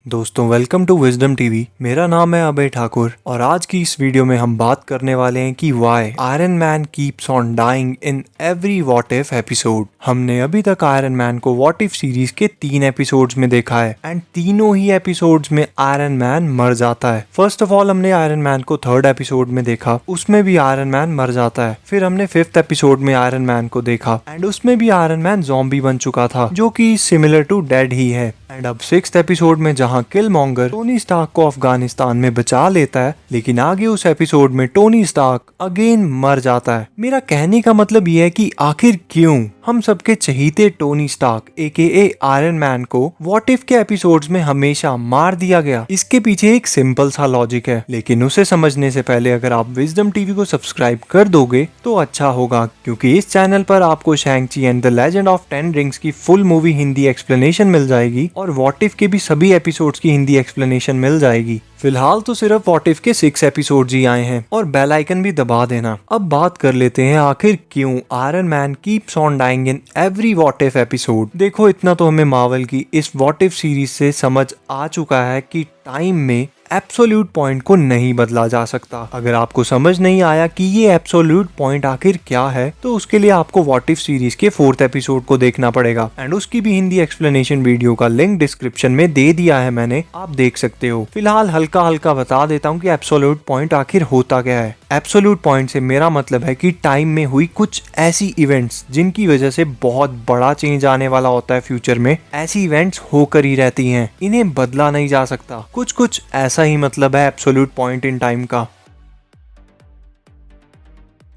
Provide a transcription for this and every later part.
दोस्तों welcome to wisdom TV. मेरा नाम है अभय ठाकुर और आज की इस वीडियो में हम बात करने वाले हैं कि why Iron Man keeps on dying in every what if episode. हमने अभी तक आयरन मैन को व्हाट इफ सीरीज के 3 एपिसोड्स में देखा है एंड तीनों ही एपिसोड्स में आयरन मैन मर जाता है। फर्स्ट ऑफ ऑल हमने आयरन मैन को 3rd एपिसोड में देखा, उसमें भी आयरन मैन मर जाता है। फिर हमने 5th एपिसोड में आयरन मैन को देखा एंड उसमें भी आयरन मैन ज़ॉम्बी बन चुका था जो कि सिमिलर टू डेड ही है। एंड अब 6th एपिसोड में जहां किलमॉन्गर टोनी स्टार्क को अफगानिस्तान में बचा लेता है, लेकिन आगे उस एपिसोड में टोनी स्टार्क अगेन मर जाता है। मेरा कहने का मतलब ये है कि आखिर क्यों हम सबके चहीते Tony Stark AKA Iron Man को व्हाट इफ के एपिसोड्स में हमेशा मार दिया गया। इसके पीछे एक सिंपल सा लॉजिक है, लेकिन उसे समझने से पहले अगर आप विजडम टीवी को सब्सक्राइब कर दोगे तो अच्छा होगा, क्योंकि इस चैनल पर आपको शैंग-ची and the legend of 10 rings की फुल मूवी हिंदी एक्सप्लेनेशन मिल जाएगी और व्हाट इफ के भी सभी एपिसोड्स की हिंदी एक्सप्लेनेशन मिल जाएगी। फिलहाल तो सिर्फ व्हाट इफ के 6 एपिसोड्स ही आए हैं और बेल आइकन भी दबा देना। अब बात कर लेते हैं आखिर क्यों Iron Man keeps on dying in every what if episode. देखो, इतना तो हमें मार्वल की इस व्हाट इफ सीरीज से समझ आ चुका है कि टाइम में एब्सोल्यूट पॉइंट को नहीं बदला जा सकता। अगर आपको समझ नहीं आया कि ये एब्सोल्यूट पॉइंट आखिर क्या है, तो उसके लिए आपको व्हाट इफ सीरीज के 4th एपिसोड को देखना पड़ेगा एंड उसकी भी हिंदी एक्सप्लेनेशन वीडियो का लिंक डिस्क्रिप्शन में दे दिया है मैंने, आप देख सकते हो। फिलहाल हल्का हल्का बता देता हूँ कि एब्सोल्यूट पॉइंट आखिर होता क्या है। एब्सोल्यूट पॉइंट से मेरा मतलब है कि टाइम में हुई कुछ ऐसी इवेंट्स जिनकी वजह से बहुत बड़ा चेंज आने वाला होता है फ्यूचर में। ऐसी इवेंट्स होकर ही रहती हैं, इन्हें बदला नहीं जा सकता। कुछ ऐसा ही मतलब है एब्सोल्यूट पॉइंट इन टाइम का।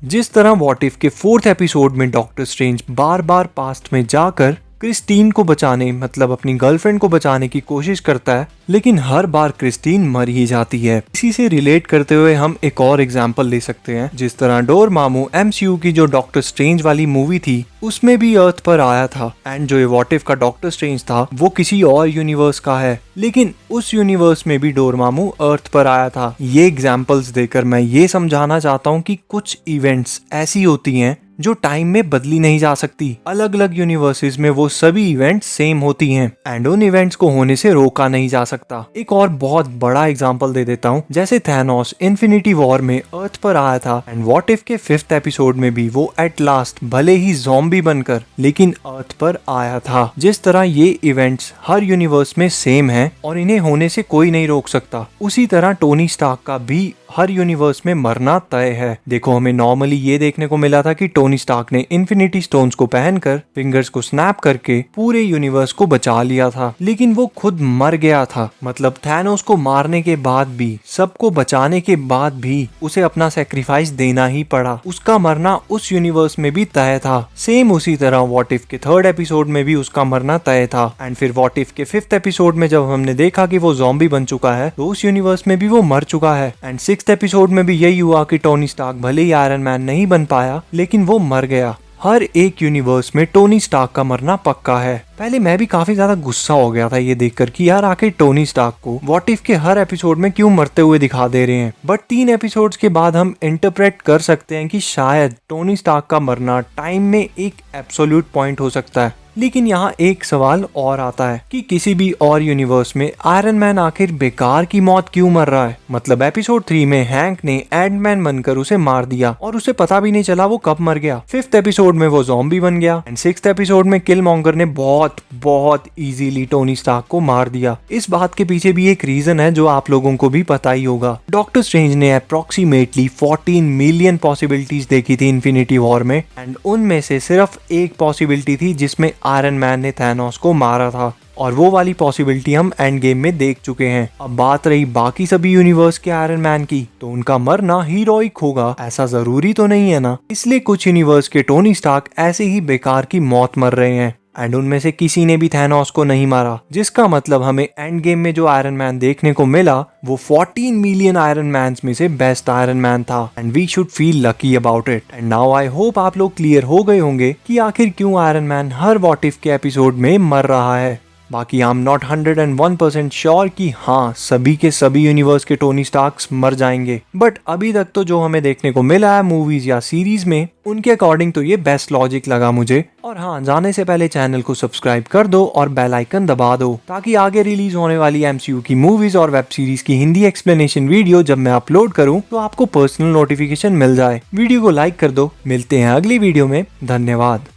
जिस तरह व्हाट इफ के 4th एपिसोड में डॉक्टर स्ट्रेंज बार बार पास्ट में जाकर क्रिस्टीन को बचाने, मतलब अपनी गर्लफ्रेंड को बचाने की कोशिश करता है, लेकिन हर बार क्रिस्टीन मर ही जाती है। इसी से रिलेट करते हुए हम एक और एग्जांपल ले सकते हैं। जिस तरह डोरमामू MCU की जो डॉक्टर स्ट्रेंज वाली मूवी थी उसमें भी अर्थ पर आया था एंड जो ये व्हाट इफ का डॉक्टर स्ट्रेंज था वो किसी और यूनिवर्स का है, लेकिन उस यूनिवर्स में भी डोरमामू अर्थ पर आया था। ये एग्जांपल्स देकर मैं ये समझाना चाहता हूँ कि कुछ इवेंट्स ऐसी होती हैं जो टाइम में बदली नहीं जा सकती। अलग अलग यूनिवर्सेस में वो सभी इवेंट्स सेम होती हैं एंड उन इवेंट्स को होने से रोका नहीं जा सकता। एक और बहुत बड़ा एग्जांपल दे देता हूँ, जैसे थैनोस इन्फिनिटी वॉर में अर्थ पर आया था एंड व्हाट इफ के 5th एपिसोड में भी वो एट लास्ट भले ही ज़ॉम्बी बनकर लेकिन अर्थ पर आया था। जिस तरह ये इवेंट्स हर यूनिवर्स में सेम है और इन्हें होने से कोई नहीं रोक सकता, उसी तरह टोनी स्टार्क का भी हर यूनिवर्स में मरना तय है। देखो, हमें नॉर्मली ये देखने को मिला था कि टोनी स्टार्क ने इन्फिनिटी स्टोन्स को पहनकर फिंगर्स को स्नैप करके पूरे यूनिवर्स को बचा लिया था, लेकिन वो खुद मर गया था। मतलब थैनोस को मारने के बाद भी, सबको बचाने के बाद भी उसे अपना सेक्रीफाइस देना ही पड़ा। उसका मरना उस यूनिवर्स में भी तय था। सेम उसी तरह व्हाट इफ के 3rd एपिसोड में भी उसका मरना तय था एंड फिर व्हाट इफ के 5th एपिसोड में जब हमने देखा कि वो ज़ॉम्बी बन चुका है तो उस यूनिवर्स में भी वो मर चुका है एंड 6th एपिसोड में भी यही हुआ कि टोनी स्टार्क भले ही आयरन मैन नहीं बन पाया लेकिन वो मर गया। हर एक यूनिवर्स में टोनी स्टार्क का मरना पक्का है। पहले मैं भी काफी ज्यादा गुस्सा हो गया था ये देखकर कि यार आखिर टोनी स्टार्क को व्हाट इफ के हर एपिसोड में क्यों मरते हुए दिखा दे रहे हैं, बट 3 एपिसोड्स के बाद हम इंटरप्रेट कर सकते हैं कि शायद टोनी स्टार्क का मरना टाइम में एक एब्सोल्यूट पॉइंट हो सकता है। लेकिन यहाँ एक सवाल और आता है कि किसी भी और यूनिवर्स में आयरन मैन आखिर बेकार की मौत क्यों मर रहा है। मतलब एपिसोड 3 में हैंक ने एंटमैन बनकर उसे मार दिया और उसे पता भी नहीं चला वो कब मर गया। 5th एपिसोड में वो ज़ॉम्बी बन गया एंड 6th एपिसोड में किलमॉन्गर ने बहुत इजीली टोनी स्टार्क को मार दिया। इस बात के पीछे भी एक रीजन है जो आप लोगों को भी पता ही होगा। डॉक्टर स्ट्रेंज ने अप्रोक्सीमेटली 14 मिलियन पॉसिबिलिटीज देखी थी इन्फिनिटी वॉर में एंड उनमें से सिर्फ एक पॉसिबिलिटी थी जिसमें आयरन मैन ने थैनोस को मारा था और वो वाली पॉसिबिलिटी हम एंड गेम में देख चुके हैं। अब बात रही बाकी सभी यूनिवर्स के आयरन मैन की, तो उनका मरना हीरोइक होगा ऐसा जरूरी तो नहीं है ना। इसलिए कुछ यूनिवर्स के टोनी स्टार्क ऐसे ही बेकार की मौत मर रहे हैं एंड उनमें से किसी ने भी थैनोस को नहीं मारा, जिसका मतलब हमें एंड गेम में जो आयरन मैन देखने को मिला वो 14 मिलियन आयरन मैन में से बेस्ट आयरन मैन था and we should feel lucky about it. And now I hope आप लोग क्लियर हो गए होंगे कि आखिर क्यों आयरन मैन हर व्हाट इफ के एपिसोड में मर रहा है। बाकी आई एम नॉट 101% श्योर कि हाँ सभी के सभी यूनिवर्स के टोनी स्टार्क्स मर जाएंगे, बट अभी तक तो जो हमें देखने को मिला है मूवीज या सीरीज में उनके अकॉर्डिंग तो ये बेस्ट लॉजिक लगा मुझे। और हाँ, जाने से पहले चैनल को सब्सक्राइब कर दो और बेल आइकन दबा दो ताकि आगे रिलीज होने वाली MCU की मूवीज और वेब सीरीज की हिंदी एक्सप्लेनेशन वीडियो जब मैं अपलोड करूँ तो आपको पर्सनल नोटिफिकेशन मिल जाए। वीडियो को लाइक कर दो। मिलते हैं अगली वीडियो में। धन्यवाद।